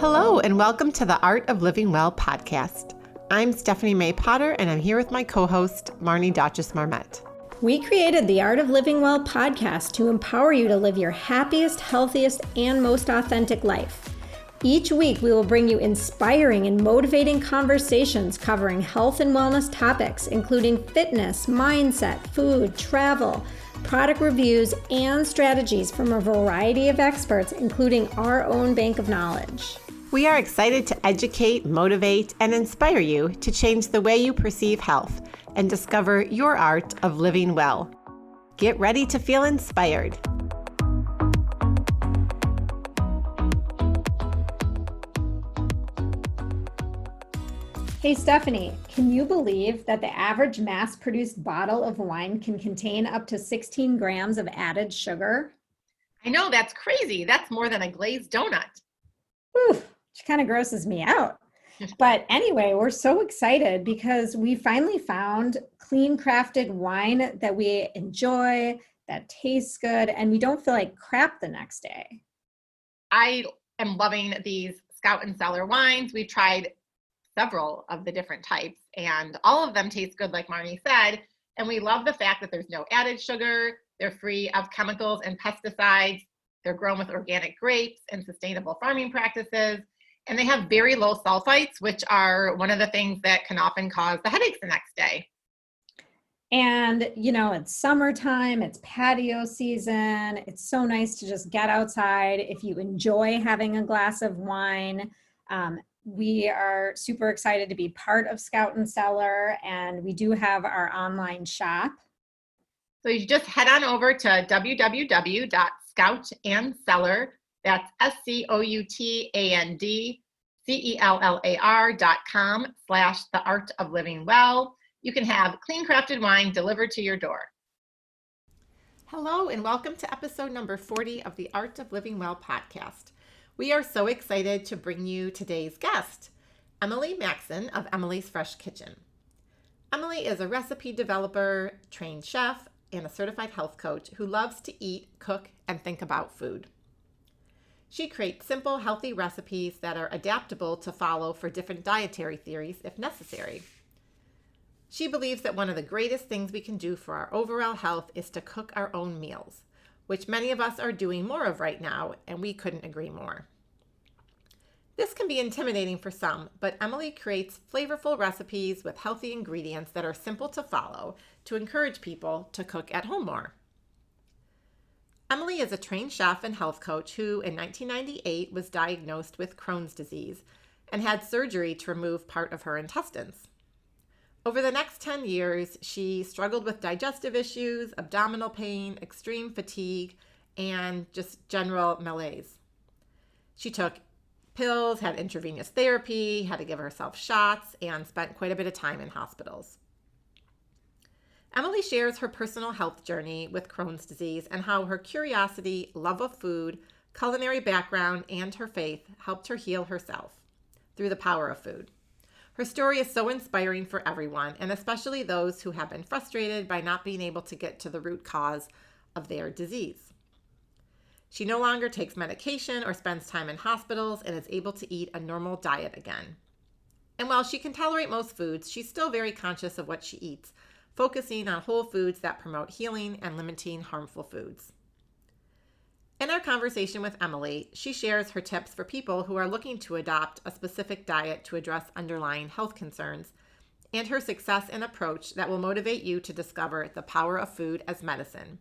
Hello, and welcome to the Art of Living Well podcast. I'm Stephanie May Potter, and I'm here with my co-host, Marnie Dotches-Marmette. We created the Art of Living Well podcast to empower you to live your happiest, healthiest, and most authentic life. Each week, we will bring you inspiring and motivating conversations covering health and wellness topics, including fitness, mindset, food, travel, product reviews, and strategies from a variety of experts, including our own bank of knowledge. We are excited to educate, motivate, and inspire you to change the way you perceive health and discover your art of living well. Get ready to feel inspired. Hey Stephanie, can you believe that the average mass-produced bottle of wine can contain up to 16 grams of added sugar? I know, that's crazy. That's more than a glazed donut. Whew, which kind of grosses me out. But anyway, we're so excited because we finally found clean crafted wine that we enjoy, that tastes good, and we don't feel like crap the next day. I am loving these Scout and Cellar wines. We've tried several of the different types, and all of them taste good, like Marnie said. And we love the fact that there's no added sugar. They're free of chemicals and pesticides. They're grown with organic grapes and sustainable farming practices. And they have very low sulfites, which are one of the things that can often cause the headaches the next day. And, you know, it's summertime, it's patio season. It's so nice to just get outside. If you enjoy having a glass of wine, we are super excited to be part of Scout and Cellar, and we do have our online shop. So you just head on over to www.scoutandcellar, that's SCOUTANDCELLAR.com/the art of living well. You can have clean crafted wine delivered to your door. Hello, and welcome to episode number 40 of the Art of Living Well podcast. We are so excited to bring you today's guest, Emily Maxson of Emily's Fresh Kitchen. Emily is a recipe developer, trained chef, and a certified health coach who loves to eat, cook, and think about food. She creates simple, healthy recipes that are adaptable to follow for different dietary theories if necessary. She believes that one of the greatest things we can do for our overall health is to cook our own meals, which many of us are doing more of right now, and we couldn't agree more. This can be intimidating for some, but Emily creates flavorful recipes with healthy ingredients that are simple to follow to encourage people to cook at home more. Emily is a trained chef and health coach who, in 1998, was diagnosed with Crohn's disease and had surgery to remove part of her intestines. Over the next 10 years, she struggled with digestive issues, abdominal pain, extreme fatigue, and just general malaise. She took pills, had intravenous therapy, had to give herself shots, and spent quite a bit of time in hospitals. Emily shares her personal health journey with Crohn's disease and how her curiosity, love of food, culinary background, and her faith helped her heal herself through the power of food. Her story is so inspiring for everyone, and especially those who have been frustrated by not being able to get to the root cause of their disease. She no longer takes medication or spends time in hospitals and is able to eat a normal diet again. And while she can tolerate most foods, she's still very conscious of what she eats, focusing on whole foods that promote healing and limiting harmful foods. In our conversation with Emily, she shares her tips for people who are looking to adopt a specific diet to address underlying health concerns, and her success and approach that will motivate you to discover the power of food as medicine.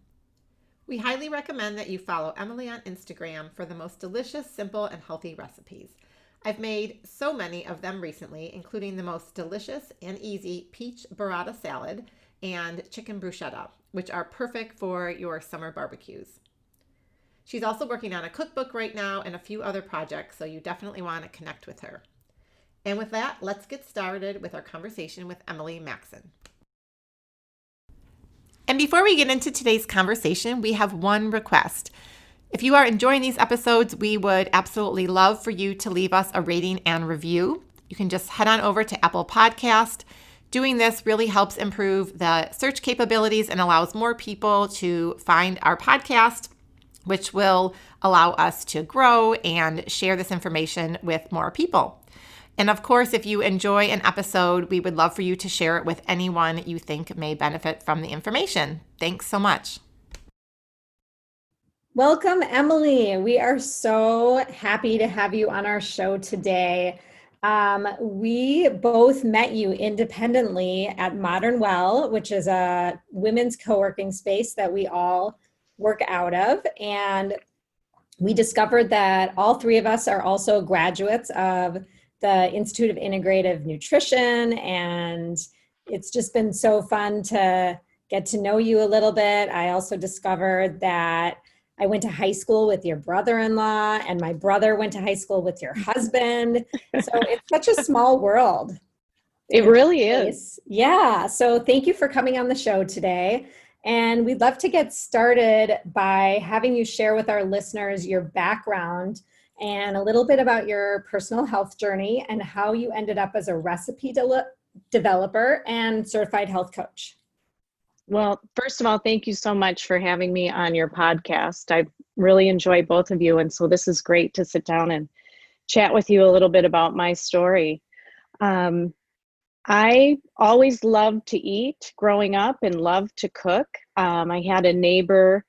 We highly recommend that you follow Emily on Instagram for the most delicious, simple, and healthy recipes. I've made so many of them recently, including the most delicious and easy peach burrata salad and chicken bruschetta, which are perfect for your summer barbecues. She's also working on a cookbook right now and a few other projects, so you definitely want to connect with her. And with that, let's get started with our conversation with Emily Maxson. And before we get into today's conversation, we have one request. If you are enjoying these episodes, we would absolutely love for you to leave us a rating and review. You can just head on over to Apple Podcast. Doing this really helps improve the search capabilities and allows more people to find our podcast which will allow us to grow and share this information with more people. And of course, if you enjoy an episode, we would love for you to share it with anyone you think may benefit from the information. Thanks so much. Welcome, Emily. We are so happy to have you on our show today. We both met you independently at Modern Well, which is a women's co-working space that we all work out of. And we discovered that all three of us are also graduates of the Institute of Integrative Nutrition. And it's just been so fun to get to know you a little bit. I also discovered that I went to high school with your brother-in-law, and my brother went to high school with your husband. So it's such a small world. It really is. Yeah. So thank you for coming on the show today. And we'd love to get started by having you share with our listeners your background and a little bit about your personal health journey and how you ended up as a recipe developer and certified health coach. Well, first of all, thank you so much for having me on your podcast. I really enjoy both of you. And so this is great to sit down and chat with you a little bit about my story. I always loved to eat growing up and loved to cook. I had a neighbor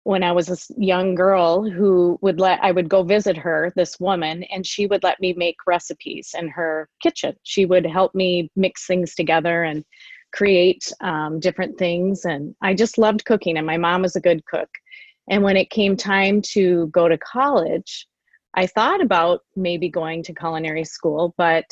when I was a young girl who I would go visit her, this woman, and she would let me make recipes in her kitchen. She would help me mix things together and create different things. And I just loved cooking, and my mom was a good cook. And when it came time to go to college, I thought about maybe going to culinary school, but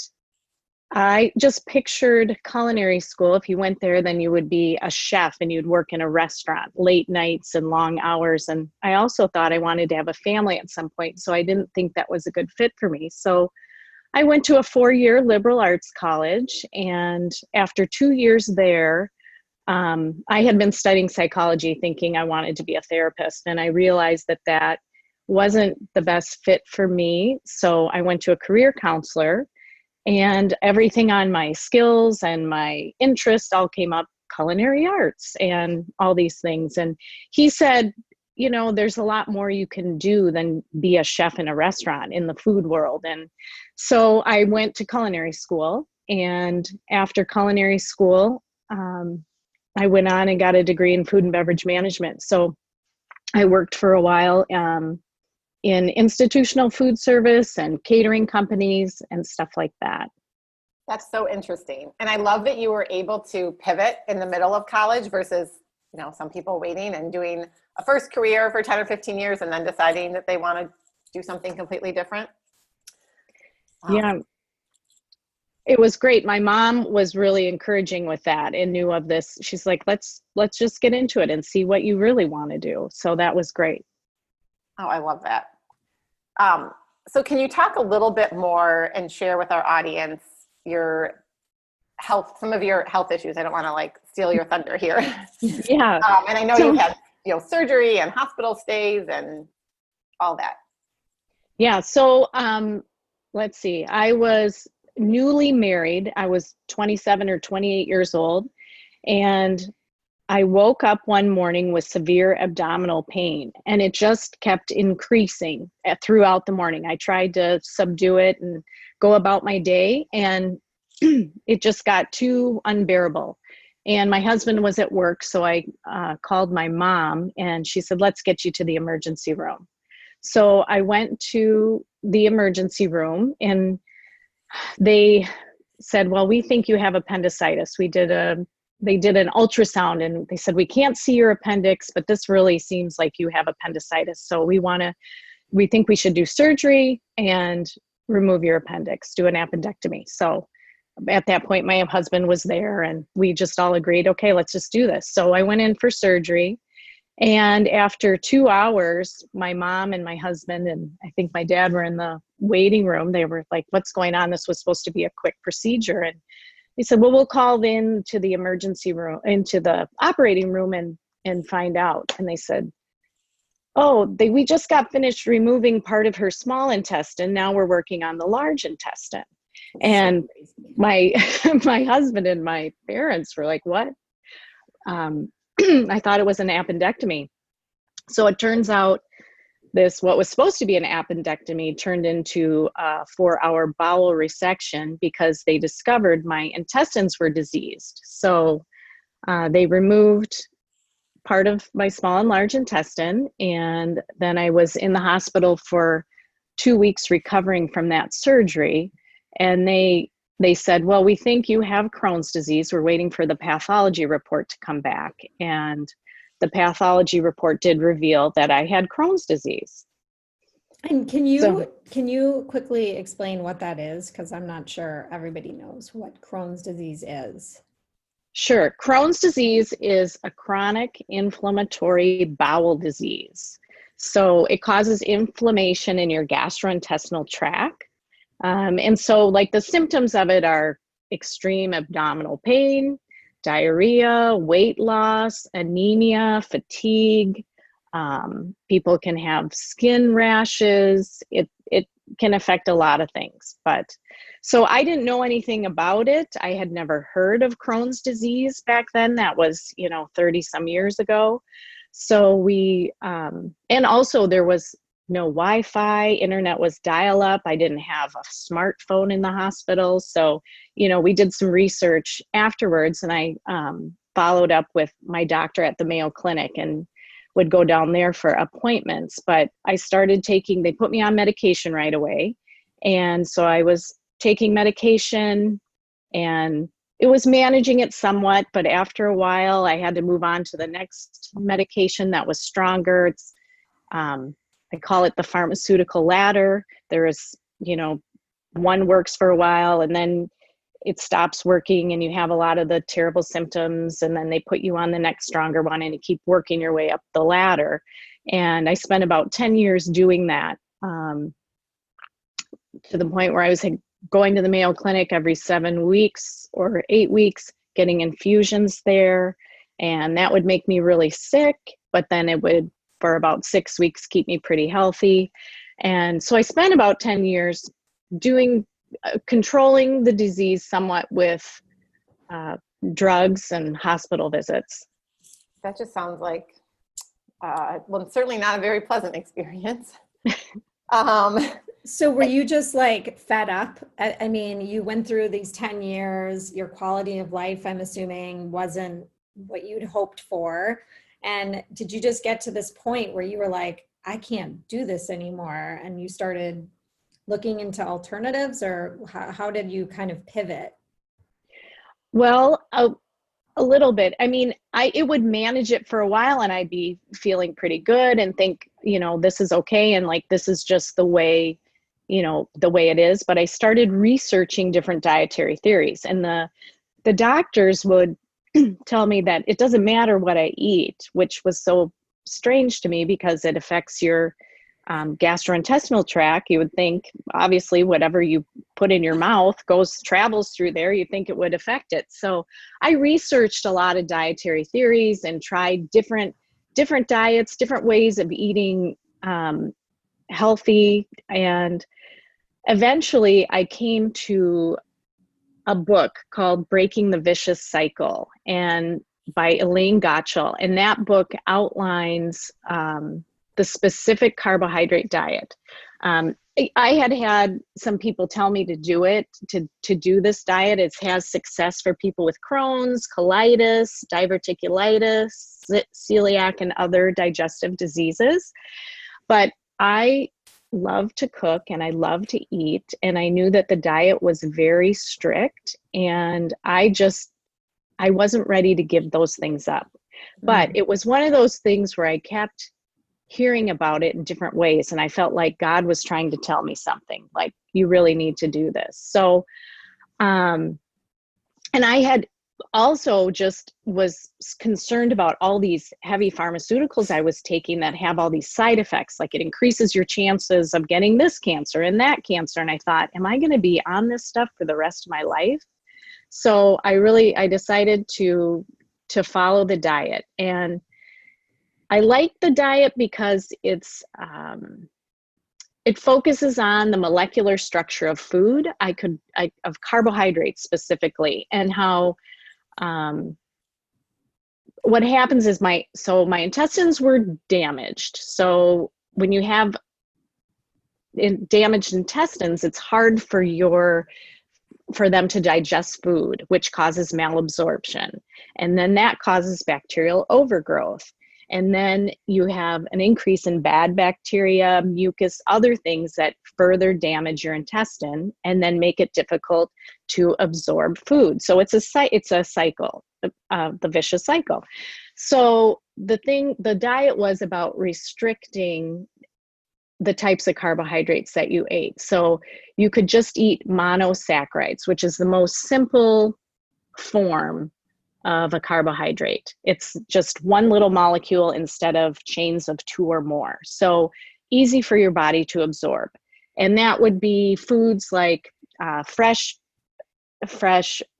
I just pictured culinary school. If you went there, then you would be a chef and you'd work in a restaurant, late nights and long hours. And I also thought I wanted to have a family at some point. So I didn't think that was a good fit for me. So I went to a 4-year liberal arts college. And after 2 years there, I had been studying psychology thinking I wanted to be a therapist. And I realized that that wasn't the best fit for me. So I went to a career counselor. And everything on my skills and my interests all came up, culinary arts and all these things. And he said, you know, there's a lot more you can do than be a chef in a restaurant in the food world. And so I went to culinary school. And after culinary school, I went on and got a degree in food and beverage management. So I worked for a while in institutional food service and catering companies and stuff like that. That's so interesting. And I love that you were able to pivot in the middle of college versus, you know, some people waiting and doing a first career for 10 or 15 years and then deciding that they want to do something completely different. Yeah, it was great. My mom was really encouraging with that and knew of this. She's like, let's just get into it and see what you really want to do. So that was great. Oh, I love that. So can you talk a little bit more and share with our audience your health, some of your health issues? I don't want to like steal your thunder here. Yeah. And I know you've had, you know, surgery and hospital stays and all that. Yeah. So let's see. I was newly married. I was 27 or 28 years old. And I woke up one morning with severe abdominal pain, and it just kept increasing throughout the morning. I tried to subdue it and go about my day, and it just got too unbearable. And my husband was at work, so I called my mom, and she said, let's get you to the emergency room. So I went to the emergency room, and they said, well, we think you have appendicitis. They did an ultrasound and they said, we can't see your appendix, but this really seems like you have appendicitis. So we think we should do surgery and remove your appendix, do an appendectomy. So at that point, my husband was there and we just all agreed, okay, let's just do this. So I went in for surgery. And after 2 hours, my mom and my husband, and I think my dad were in the waiting room. They were like, what's going on? This was supposed to be a quick procedure. And they said, well, we'll call in to the emergency room, into the operating room and find out. And they said, we just got finished removing part of her small intestine. Now we're working on the large intestine. And my husband and my parents were like, what? I thought it was an appendectomy. So it turns out this, what was supposed to be an appendectomy, turned into a 4-hour bowel resection because they discovered my intestines were diseased. So they removed part of my small and large intestine, and then I was in the hospital for 2 weeks recovering from that surgery. And they said, well, we think you have Crohn's disease. We're waiting for the pathology report to come back. And the pathology report did reveal that I had Crohn's disease. And can you quickly explain what that is? Because I'm not sure everybody knows what Crohn's disease is. Sure. Crohn's disease is a chronic inflammatory bowel disease. So it causes inflammation in your gastrointestinal tract. And so like the symptoms of it are extreme abdominal pain, diarrhea, weight loss, anemia, fatigue. People can have skin rashes. It can affect a lot of things. But so I didn't know anything about it. I had never heard of Crohn's disease back then. That was, 30 some years ago. So we, and also there was no Wi-Fi, internet was dial-up. I didn't have a smartphone in the hospital. So, we did some research afterwards, and I followed up with my doctor at the Mayo Clinic and would go down there for appointments. But I started they put me on medication right away. And so I was taking medication, and it was managing it somewhat, but after a while I had to move on to the next medication that was stronger. It's, I call it the pharmaceutical ladder. There is, one works for a while and then it stops working and you have a lot of the terrible symptoms, and then they put you on the next stronger one and you keep working your way up the ladder. And I spent about 10 years doing that, to the point where I was going to the Mayo Clinic every 7 weeks or 8 weeks, getting infusions there. And that would make me really sick, but then it would, for about 6 weeks, keep me pretty healthy. And so I spent about 10 years controlling the disease somewhat with drugs and hospital visits. That just sounds like, well, certainly not a very pleasant experience. So were you just like fed up? I mean, you went through these 10 years, your quality of life, I'm assuming, wasn't what you'd hoped for. And did you just get to this point where you were like, I can't do this anymore, and you started looking into alternatives, or how did you kind of pivot? Well, a little bit. I mean, it would manage it for a while and I'd be feeling pretty good and think, this is okay. And like, this is just the way it is. But I started researching different dietary theories, and the doctors would tell me that it doesn't matter what I eat, which was so strange to me because it affects your gastrointestinal tract. You would think, obviously, whatever you put in your mouth travels through there. You think it would affect it. So I researched a lot of dietary theories and tried different diets, different ways of eating healthy. And eventually I came to a book called Breaking the Vicious Cycle, and by Elaine Gottschall. And that book outlines the specific carbohydrate diet. I had some people tell me to do it, to do this diet. It has success for people with Crohn's, colitis, diverticulitis, celiac, and other digestive diseases. But I love to cook and I love to eat. And I knew that the diet was very strict, and I wasn't ready to give those things up. But it was one of those things where I kept hearing about it in different ways. And I felt like God was trying to tell me something, like, you really need to do this. So, and I had also just was concerned about all these heavy pharmaceuticals I was taking that have all these side effects, like it increases your chances of getting this cancer and that cancer. And I thought, am I going to be on this stuff for the rest of my life? So I decided to follow the diet. And I like the diet because it focuses on the molecular structure of food, of carbohydrates specifically, and how what happens is my intestines were damaged. So when you have damaged intestines, it's hard for them to digest food, which causes malabsorption. And then that causes bacterial overgrowth. And then you have an increase in bad bacteria, mucus, other things that further damage your intestine and then make it difficult to absorb food. So it's a cycle, the vicious cycle. So the diet was about restricting the types of carbohydrates that you ate. So you could just eat monosaccharides, which is the most simple form of a carbohydrate. It's just one little molecule instead of chains of two or more. So easy for your body to absorb. And that would be foods like fresh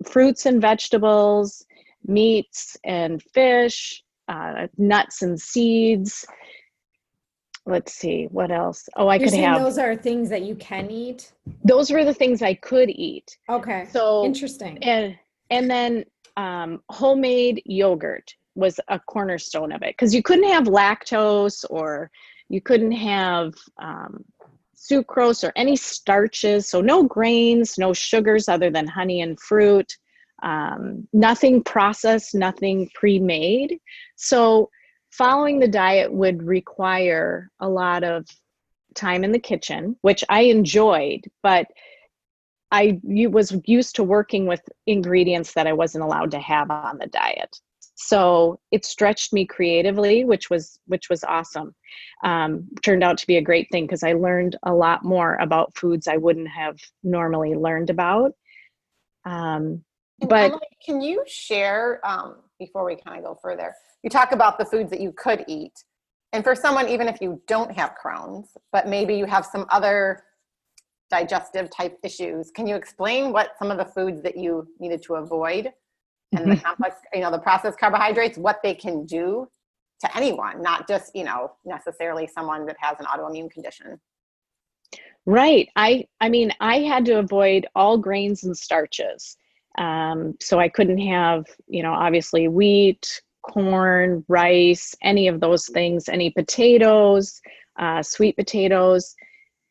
fruits and vegetables, meats and fish, nuts and seeds. Let's see, what else? Oh, You're saying those are things that you can eat? Those were the things I could eat. Okay. So interesting. And then homemade yogurt was a cornerstone of it, because you couldn't have lactose, or you couldn't have sucrose or any starches. So no grains, no sugars other than honey and fruit, nothing processed, nothing pre-made. So following the diet would require a lot of time in the kitchen, which I enjoyed, but I was used to working with ingredients that I wasn't allowed to have on the diet. So it stretched me creatively, which was awesome. Turned out to be a great thing, because I learned a lot more about foods I wouldn't have normally learned about. But Emily, can you share, before we kind of go further, you talk about the foods that you could eat. And for someone, even if you don't have Crohn's, but maybe you have some other digestive type issues, can you explain what some of the foods that you needed to avoid, and the complex, the processed carbohydrates, what they can do to anyone, not just, necessarily someone that has an autoimmune condition? Right. I mean, I had to avoid all grains and starches. So I couldn't have, obviously wheat, corn, rice, any of those things, any potatoes, sweet potatoes.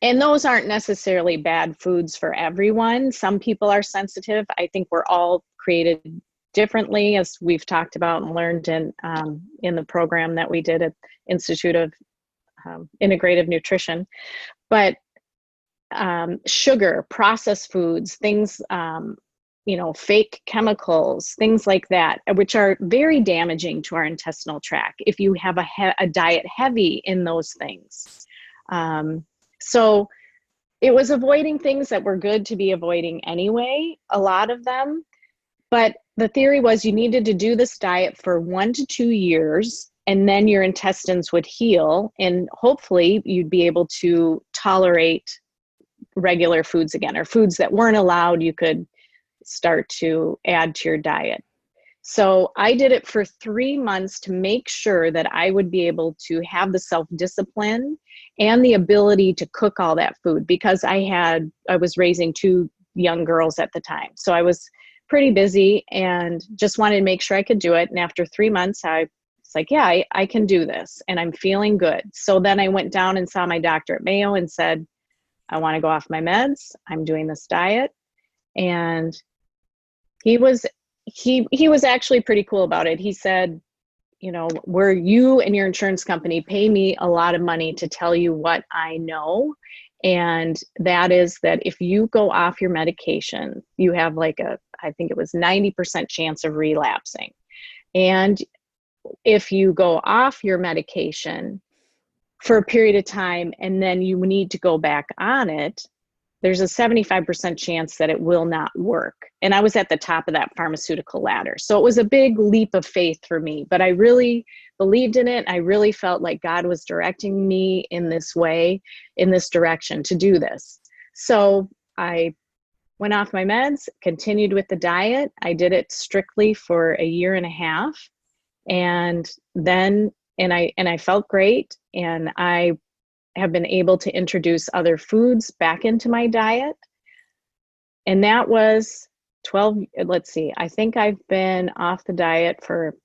And those aren't necessarily bad foods for everyone. Some people are sensitive. I think we're all created differently, as we've talked about and learned in the program that we did at Institute of Integrative Nutrition. But sugar, processed foods, things, fake chemicals, things like that, which are very damaging to our intestinal tract if you have a diet heavy in those things. So it was avoiding things that were good to be avoiding anyway, a lot of them. But the theory was you needed to do this diet for 1 to 2 years, and then your intestines would heal, and hopefully you'd be able to tolerate regular foods again, or foods that weren't allowed, you could start to add to your diet. So I did it for 3 months to make sure that I would be able to have the self-discipline and the ability to cook all that food, because I was raising 2 young girls at the time. So I was pretty busy and just wanted to make sure I could do it. And after 3 months, I was like, yeah, I can do this, and I'm feeling good. So then I went down and saw my doctor at Mayo and said, I want to go off my meds. I'm doing this diet. And he was actually pretty cool about it. He said, where you and your insurance company pay me a lot of money to tell you what I know. And that is that if you go off your medication, you have I think it was 90% chance of relapsing. And if you go off your medication for a period of time and then you need to go back on it, there's a 75% chance that it will not work. And I was at the top of that pharmaceutical ladder. So it was a big leap of faith for me, but I really believed in it. I really felt like God was directing me in this way, in this direction to do this. So I went off my meds, continued with the diet. I did it strictly for a 1.5 years. And then, I felt great. And I have been able to introduce other foods back into my diet. And that was I think I've been off the diet for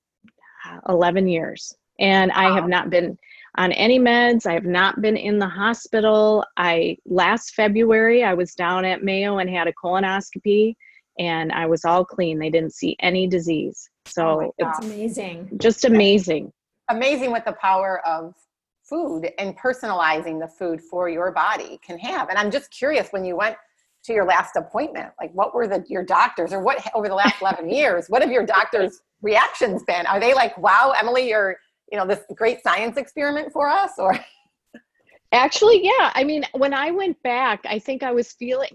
11 years. And I have not been on any meds. I have not been in the hospital. Last February, I was down at Mayo and had a colonoscopy, and I was all clean. They didn't see any disease. So That's it's amazing. just amazing. Amazing what the power of food and personalizing the food for your body can have. And I'm just curious, when you went to your last appointment, like what were your doctors, or what over the last 11 years, what have your doctors' reactions been? Are they like, wow, Emily, you're, this great science experiment for us? Or actually, yeah. I mean, when I went back, I think I was feeling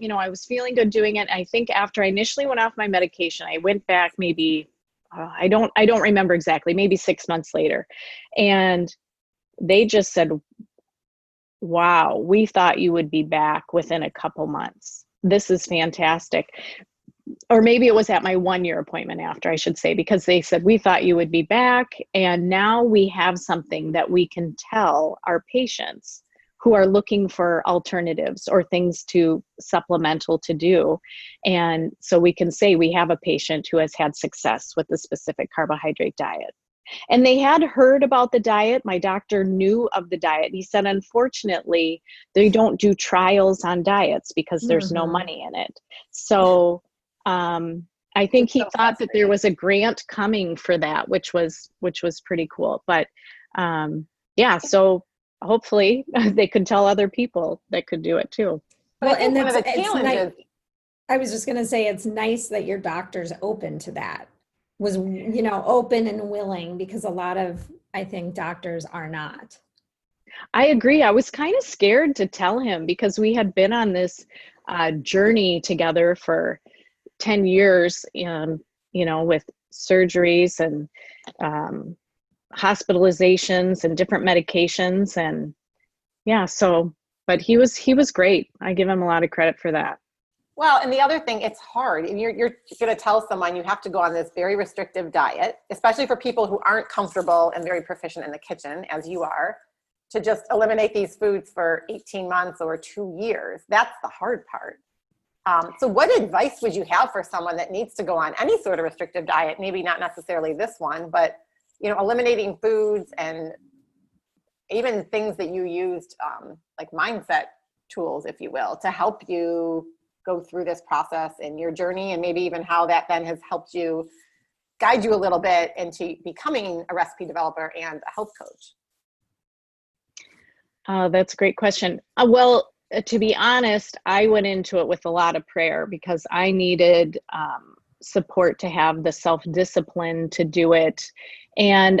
good doing it. I think after I initially went off my medication, I went back maybe, I don't remember exactly, maybe 6 months later. And they just said, wow, we thought you would be back within a couple months. This is fantastic. Or maybe it was at my 1 year appointment after, I should say, because they said, we thought you would be back. And now we have something that we can tell our patients who are looking for alternatives or things to supplemental to do. And so we can say we have a patient who has had success with the specific carbohydrate diet. And they had heard about the diet. My doctor knew of the diet. He said, unfortunately, they don't do trials on diets because there's no money in it. So I think he thought that there was a grant coming for that, which was pretty cool. But yeah, so hopefully they could tell other people that could do it too. Well, and one of the challenges. I was just going to say, it's nice that your doctor's open to that. Was, open and willing, because a lot of, I think, doctors are not. I agree. I was kind of scared to tell him because we had been on this journey together for 10 years, with surgeries and hospitalizations and different medications. And yeah, but he was great. I give him a lot of credit for that. Well, and the other thing, it's hard. And you're going to tell someone you have to go on this very restrictive diet, especially for people who aren't comfortable and very proficient in the kitchen, as you are, to just eliminate these foods for 18 months or 2 years. That's the hard part. So what advice would you have for someone that needs to go on any sort of restrictive diet? Maybe not necessarily this one, but, eliminating foods and even things that you used, like mindset tools, if you will, to help you go through this process in your journey, and maybe even how that then has helped you guide you a little bit into becoming a recipe developer and a health coach? That's a great question. Well, to be honest, I went into it with a lot of prayer because I needed support to have the self-discipline to do it. And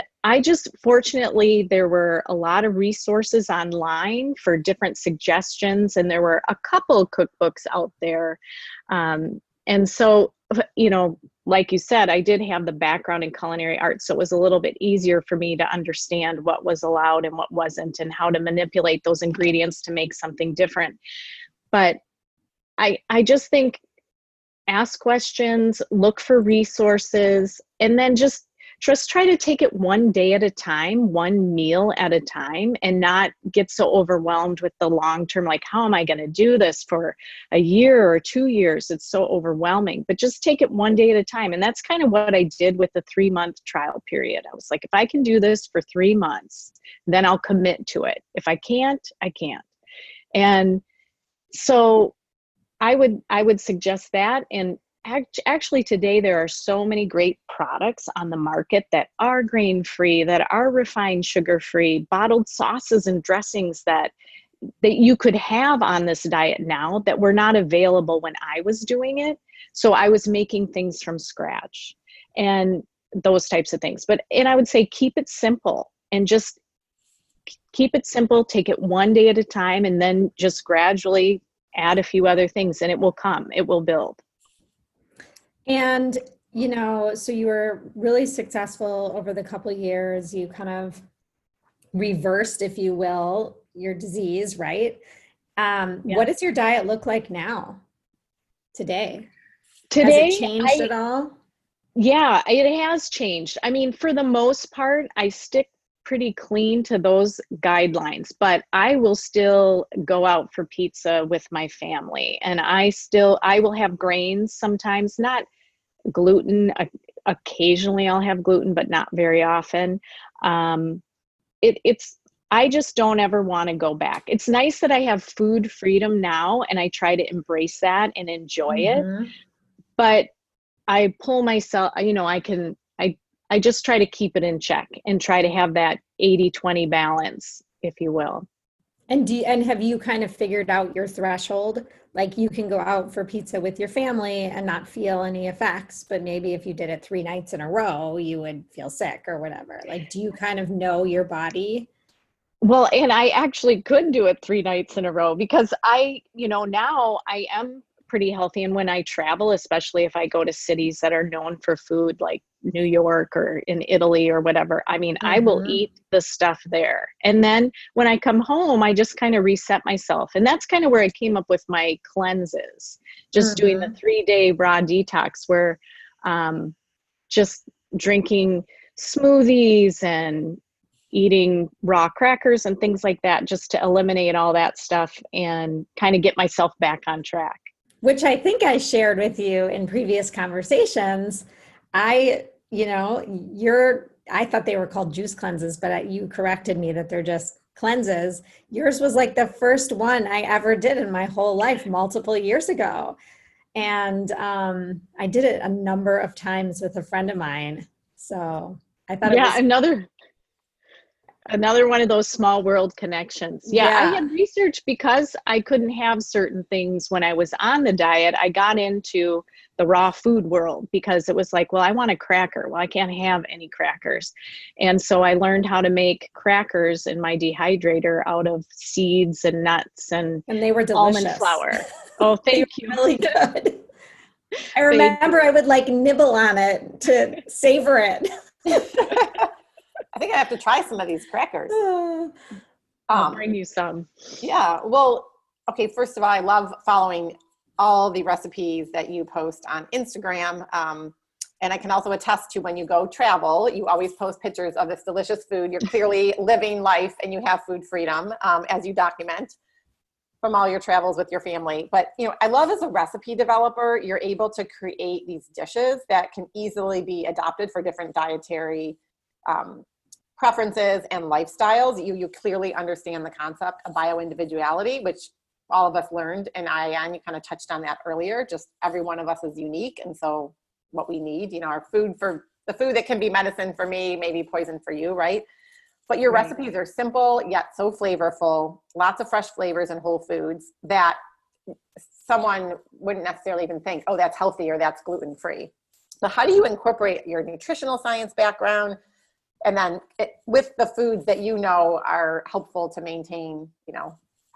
fortunately, there were a lot of resources online for different suggestions, and there were a couple cookbooks out there. And so, like you said, I did have the background in culinary arts, so it was a little bit easier for me to understand what was allowed and what wasn't, and how to manipulate those ingredients to make something different. But I just think, ask questions, look for resources, and then just try to take it one day at a time, one meal at a time, and not get so overwhelmed with the long term, like, how am I going to do this for a year or 2 years? It's so overwhelming, but just take it one day at a time. And that's kind of what I did with the 3-month trial period. I was like, if I can do this for 3 months, then I'll commit to it. If I can't, I can't. And so I would suggest that. And actually today there are so many great products on the market that are grain-free, that are refined sugar-free, bottled sauces and dressings that you could have on this diet now that were not available when I was doing it. So I was making things from scratch and those types of things. And I would say keep it simple, and just keep it simple, take it one day at a time, and then just gradually add a few other things, and it will build. And, so you were really successful over the couple of years. You kind of reversed, if you will, your disease, right? What does your diet look like now, today? Has it changed at all? Yeah, it has changed. I mean, for the most part, I stick pretty clean to those guidelines, but I will still go out for pizza with my family, and I will have grains sometimes, not gluten, occasionally I'll have gluten, but not very often. I just don't ever want to go back. It's nice that I have food freedom now, and I try to embrace that and enjoy it. But I pull myself, I just try to keep it in check and try to have that 80-20 balance, if you will. And have you kind of figured out your threshold? Like, you can go out for pizza with your family and not feel any effects, but maybe if you did it 3 nights in a row, you would feel sick or whatever. Like, do you kind of know your body? Well, and I actually could do it 3 nights in a row because now I am pretty healthy. And when I travel, especially if I go to cities that are known for food like New York or in Italy or whatever, I mean, I will eat the stuff there. And then when I come home, I just kind of reset myself. And that's kind of where I came up with my cleanses, just doing the 3-day raw detox where just drinking smoothies and eating raw crackers and things like that, just to eliminate all that stuff and kind of get myself back on track. Which I think I shared with you in previous conversations. I thought they were called juice cleanses, but you corrected me that they're just cleanses. Yours was like the first one I ever did in my whole life multiple years ago. And I did it a number of times with a friend of mine. So I thought it was another one of those small world connections. I had researched because I couldn't have certain things when I was on the diet. I got into the raw food world because it was like, well, I want a cracker. Well, I can't have any crackers. And so I learned how to make crackers in my dehydrator out of seeds and nuts and they were delicious. Almond flour. Oh, thank you. Really good. I remember I would like nibble on it to savor it. I think I have to try some of these crackers. I'll bring you some. Yeah. Well, okay. First of all, I love following all the recipes that you post on Instagram. And I can also attest to when you go travel, you always post pictures of this delicious food. You're clearly living life and you have food freedom as you document from all your travels with your family. But, I love as a recipe developer, you're able to create these dishes that can easily be adopted for different dietary preferences and lifestyles. You clearly understand the concept of bioindividuality, which all of us learned in IIN. You kind of touched on that earlier. Just every one of us is unique. And so what we need, our food the food that can be medicine for me, maybe poison for you, right? But your recipes are simple, yet so flavorful, lots of fresh flavors and whole foods that someone wouldn't necessarily even think, oh, that's healthy or that's gluten-free. So how do you incorporate your nutritional science background and then with the foods that are helpful to maintain,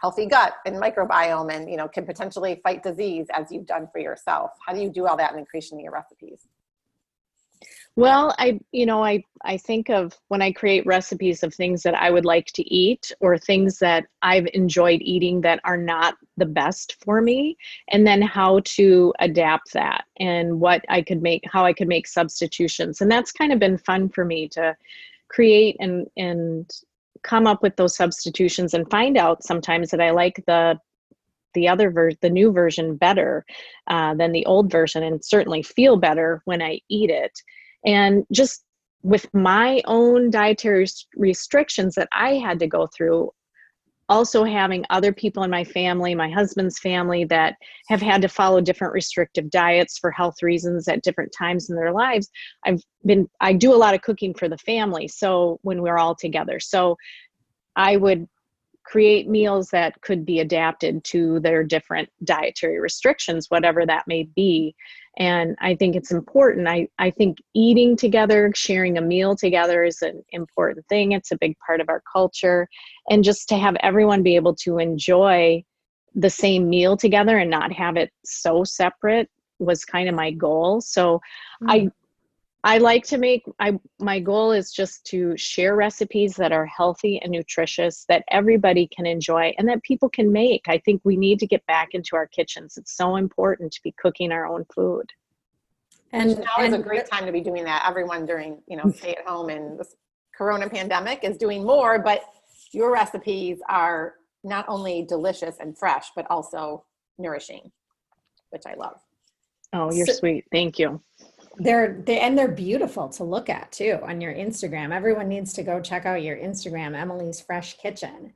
healthy gut and microbiome and, can potentially fight disease as you've done for yourself? How do you do all that in the creation of your recipes? Well, I think of when I create recipes of things that I would like to eat or things that I've enjoyed eating that are not the best for me, and then how to adapt that and how I could make substitutions. And that's kind of been fun for me to create and come up with those substitutions and find out sometimes that I like the new version better than the old version, and certainly feel better when I eat it. And just with my own dietary restrictions that I had to go through, also having other people in my family, my husband's family, that have had to follow different restrictive diets for health reasons at different times in their lives, I do a lot of cooking for the family. So when we're all together, so I would create meals that could be adapted to their different dietary restrictions, whatever that may be. And I think it's important. I think eating together, sharing a meal together is an important thing. It's a big part of our culture. And just to have everyone be able to enjoy the same meal together and not have it so separate was kind of my goal. So I like to my goal is just to share recipes that are healthy and nutritious that everybody can enjoy and that people can make. I think we need to get back into our kitchens. It's so important to be cooking our own food. And now is a great time to be doing that. Everyone during, stay at home and this Corona pandemic is doing more, but your recipes are not only delicious and fresh, but also nourishing, which I love. Oh, you're sweet. Thank you. they're beautiful to look at too on your Instagram. Everyone needs to go check out your Instagram, Emily's Fresh Kitchen.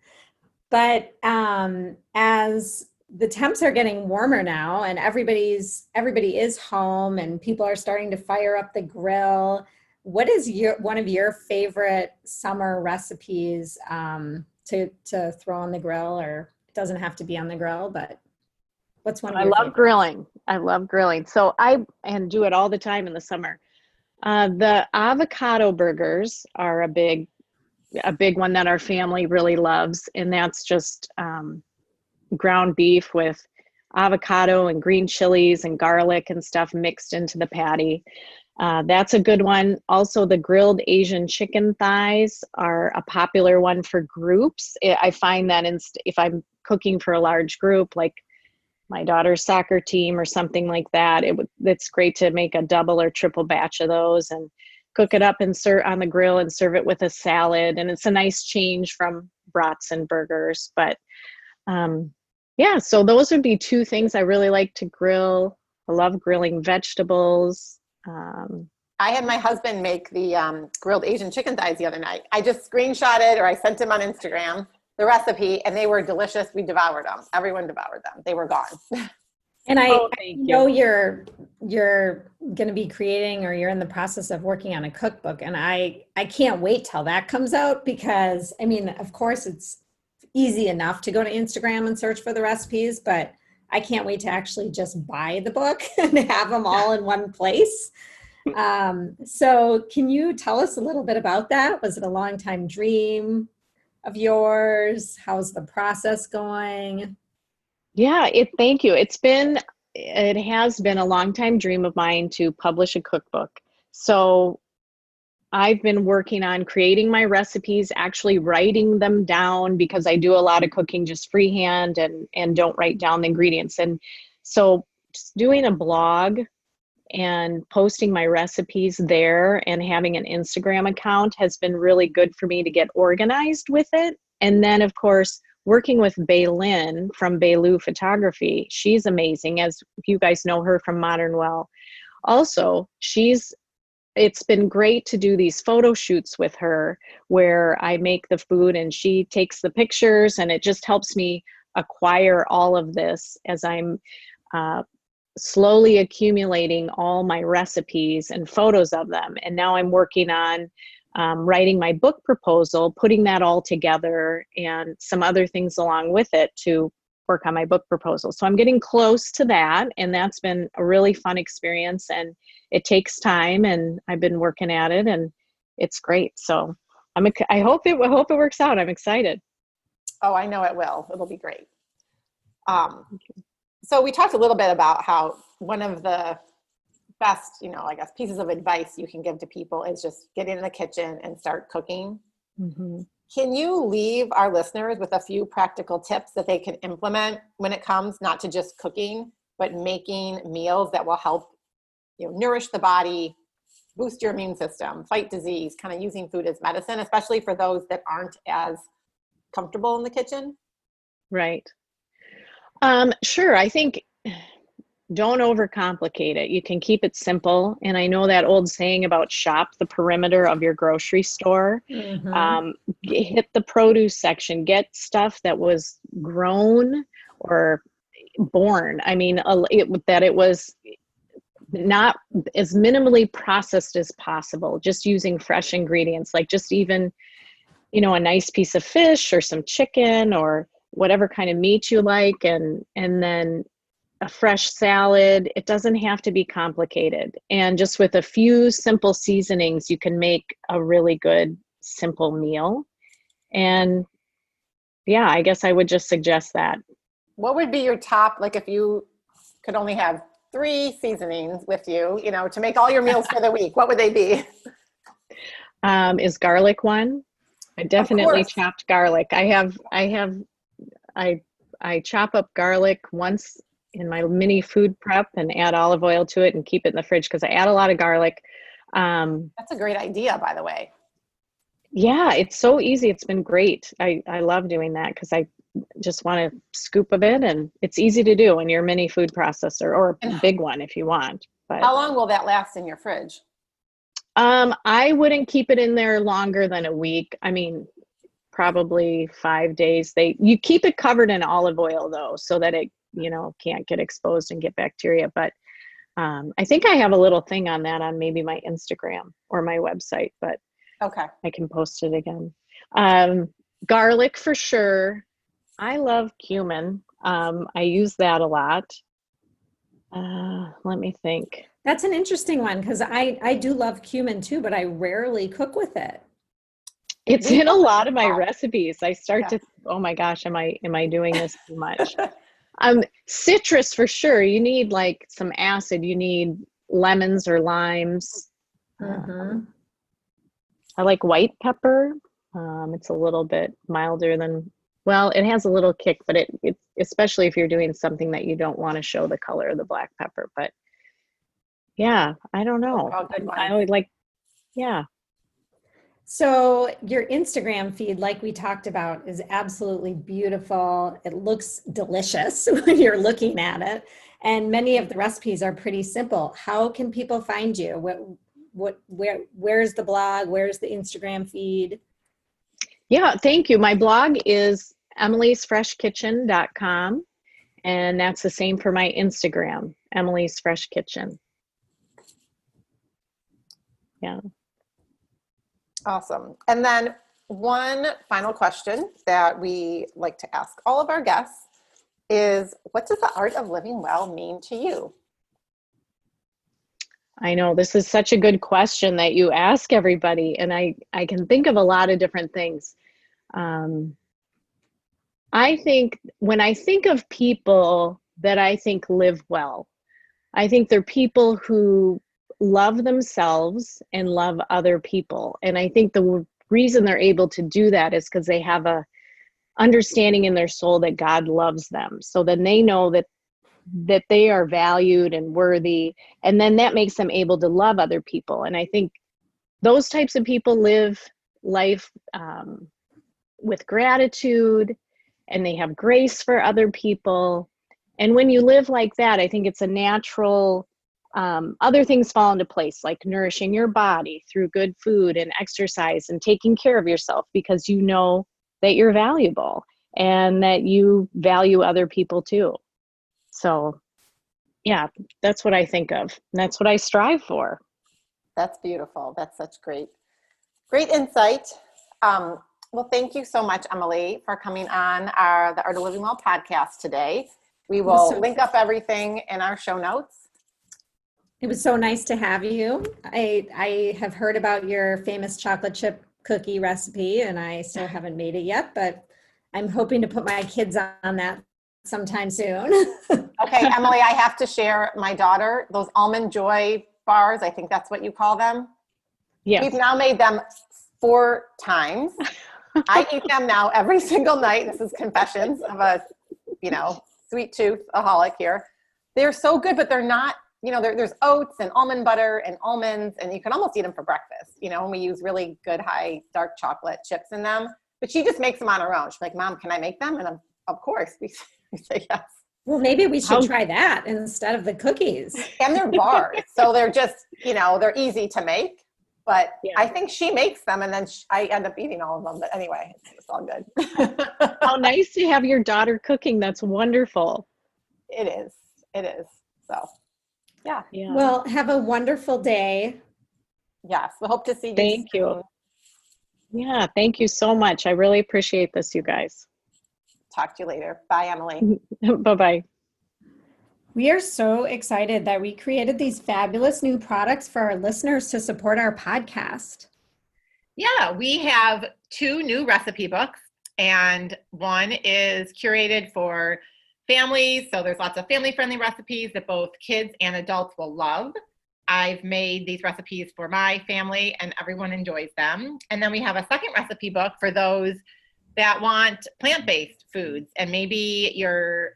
But as the temps are getting warmer now and everybody is home and people are starting to fire up the grill, what is one of your favorite summer recipes to throw on the grill? Or it doesn't have to be on the grill, but what's one of your favorites? Grilling. I love grilling. So I do it all the time in the summer. The avocado burgers are a big one that our family really loves. And that's just ground beef with avocado and green chilies and garlic and stuff mixed into the patty. That's a good one. Also, the grilled Asian chicken thighs are a popular one for groups. I find that if I'm cooking for a large group, like my daughter's soccer team or something like that, it's great to make a double or triple batch of those and cook it up and serve on the grill and serve it with a salad. And it's a nice change from brats and burgers. But yeah, so those would be two things I really like to grill. I love grilling vegetables. I had my husband make the grilled Asian chicken thighs the other night. I just screenshotted or I sent him on Instagram the recipe, and they were delicious. We devoured them. Everyone devoured them. They were gone. And I know you're going to be creating, or you're in the process of working on a cookbook. And I can't wait till that comes out, because I mean, of course it's easy enough to go to Instagram and search for the recipes, but I can't wait to actually just buy the book and have them all in one place. So can you tell us a little bit about that? Was it a long time dream of yours? How's the process going? Yeah, thank you. It has been a long time dream of mine to publish a cookbook. So I've been working on creating my recipes, actually writing them down, because I do a lot of cooking just freehand and don't write down the ingredients. And so just doing a blog and posting my recipes there and having an Instagram account has been really good for me to get organized with it. And then, of course, working with Baylin from Bailu Photography. She's amazing, as you guys know her from Modern Well. Also, it's been great to do these photo shoots with her where I make the food and she takes the pictures, and it just helps me acquire all of this as I'm slowly accumulating all my recipes and photos of them. And now I'm working on writing my book proposal, putting that all together, and some other things along with it to work on my book proposal. So I'm getting close to that, and that's been a really fun experience, and it takes time, and I've been working at it, and it's great. So I hope it works out. I'm excited. Oh, I know it will. It'll be great. So we talked a little bit about how one of the best, I guess, pieces of advice you can give to people is just get in the kitchen and start cooking. Mm-hmm. Can you leave our listeners with a few practical tips that they can implement when it comes not to just cooking, but making meals that will help, nourish the body, boost your immune system, fight disease, kind of using food as medicine, especially for those that aren't as comfortable in the kitchen? Right. Sure. I think don't overcomplicate it. You can keep it simple. And I know that old saying about shop the perimeter of your grocery store. Mm-hmm. Hit the produce section, get stuff that was grown or born. I mean, that it was not as minimally processed as possible, just using fresh ingredients, like just even, a nice piece of fish or some chicken or whatever kind of meat you like, and then a fresh salad. It doesn't have to be complicated. And just with a few simple seasonings, you can make a really good, simple meal. And yeah, I guess I would just suggest that. What would be your top, like if you could only have 3 seasonings with you, to make all your meals for the week, what would they be? Is garlic one? I definitely chopped garlic. I chop up garlic once in my mini food prep and add olive oil to it and keep it in the fridge because I add a lot of garlic. That's a great idea, by the way. Yeah, it's so easy. It's been great. I love doing that because I just want a scoop of it, and it's easy to do in your mini food processor or a big one if you want. But How long will that last in your fridge? I wouldn't keep it in there longer than a week. I mean, probably 5 days. You keep it covered in olive oil though, so that it, can't get exposed and get bacteria. But I think I have a little thing on that on maybe my Instagram or my website, but Okay. I can post it again. Garlic for sure. I love cumin. I use that a lot. Let me think. That's an interesting one because I do love cumin too, but I rarely cook with it. It's in a lot of my recipes. I start Yeah. to, oh my gosh, am I doing this too much? Citrus for sure. You need like some acid. You need lemons or limes. I like white pepper. It's a little bit milder than, well, it has a little kick, but it especially if you're doing something that you don't want to show the color of the black pepper. But yeah, I don't know. I would like, yeah. So your Instagram feed, like we talked about, is absolutely beautiful. It looks delicious when you're looking at it. And many of the recipes are pretty simple. How can people find you? Where's the blog? Where's the Instagram feed? Yeah, thank you. My blog is emilysfreshkitchen.com. And that's the same for my Instagram, Emily's Fresh Kitchen. Yeah. Awesome. And then one final question that we like to ask all of our guests is, what does the art of living well mean to you? I know this is such a good question that you ask everybody, and I can think of a lot of different things. I think when I think of people that I think live well, I think they're people who love themselves and love other people. And I think the reason they're able to do that is because they have a understanding in their soul that God loves them. So then they know that they are valued and worthy. And then that makes them able to love other people. And I think those types of people live life with gratitude, and they have grace for other people. And when you live like that, I think it's a natural, other things fall into place, like nourishing your body through good food and exercise and taking care of yourself, because you know that you're valuable and that you value other people too. So yeah, that's what I think of. And that's what I strive for. That's beautiful. That's such great insight. Well, thank you so much, Emily, for coming on the Art of Living Well podcast today. We will link up everything in our show notes. It was so nice to have you. I have heard about your famous chocolate chip cookie recipe, and I still haven't made it yet, but I'm hoping to put my kids on that sometime soon. Okay, Emily, I have to share my daughter, those Almond Joy bars, I think that's what you call them. Yes. We've now made them 4 times. I eat them now every single night. This is confessions of a, sweet tooth-aholic here. They're so good, but they're not, there's oats and almond butter and almonds, and you can almost eat them for breakfast, and we use really good high dark chocolate chips in them. But she just makes them on her own. She's like, Mom, can I make them? And I'm, of course, we say yes. Well, maybe we should try that instead of the cookies. And they're bars. So they're just, they're easy to make. But yeah. I think she makes them, and then I end up eating all of them. But anyway, it's all good. How nice to have your daughter cooking. That's wonderful. It is. So, yeah. Well, have a wonderful day. Yes. We hope to see you. Thank you. Yeah. Thank you so much. I really appreciate this, you guys. Talk to you later. Bye, Emily. Bye-bye. We are so excited that we created these fabulous new products for our listeners to support our podcast. Yeah, we have 2 new recipe books, and one is curated for families. So there's lots of family-friendly recipes that both kids and adults will love. I've made these recipes for my family, and everyone enjoys them. And then we have a second recipe book for those that want plant-based foods, and maybe you're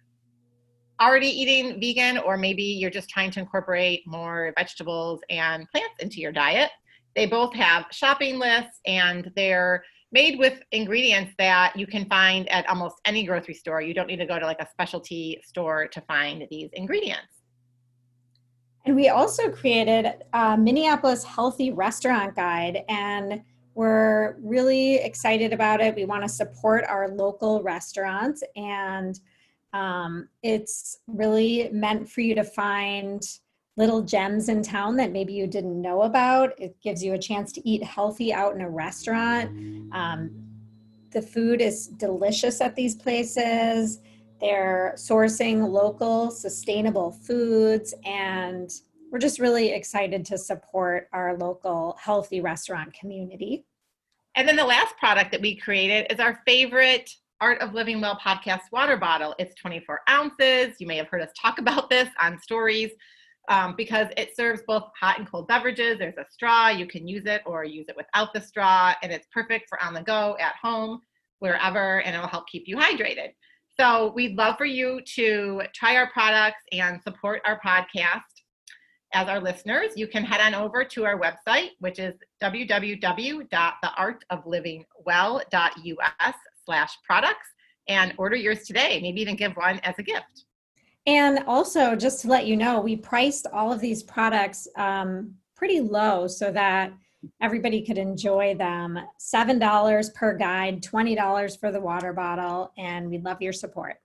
already eating vegan, or maybe you're just trying to incorporate more vegetables and plants into your diet. They both have shopping lists, and they're made with ingredients that you can find at almost any grocery store. You don't need to go to like a specialty store to find these ingredients. And we also created a Minneapolis Healthy Restaurant Guide, and we're really excited about it. We want to support our local restaurants, and it's really meant for you to find little gems in town that maybe you didn't know about. It gives you a chance to eat healthy out in a restaurant. The food is delicious at these places. They're sourcing local, sustainable foods, and we're just really excited to support our local healthy restaurant community. And then the last product that we created is our favorite Art of Living Well podcast water bottle. It's 24 ounces. You may have heard us talk about this on stories because it serves both hot and cold beverages. There's a straw. You can use it or use it without the straw, and it's perfect for on the go, at home, wherever, and it'll help keep you hydrated. So we'd love for you to try our products and support our podcast. As our listeners, you can head on over to our website, which is www.theartoflivingwell.us/products, and order yours today. Maybe even give one as a gift. And also, just to let you know, we priced all of these products pretty low so that everybody could enjoy them. $7 per guide, $20 for the water bottle, and we'd love your support.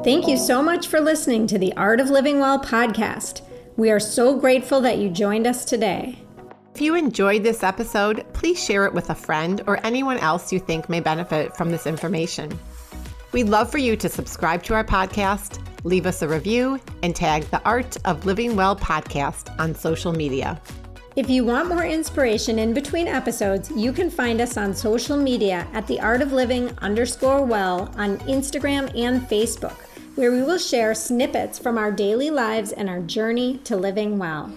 Thank you so much for listening to the Art of Living Well podcast. We are so grateful that you joined us today. If you enjoyed this episode, please share it with a friend or anyone else you think may benefit from this information. We'd love for you to subscribe to our podcast, leave us a review, and tag the Art of Living Well podcast on social media. If you want more inspiration in between episodes, you can find us on social media at theartofliving_well on Instagram and Facebook, where we will share snippets from our daily lives and our journey to living well.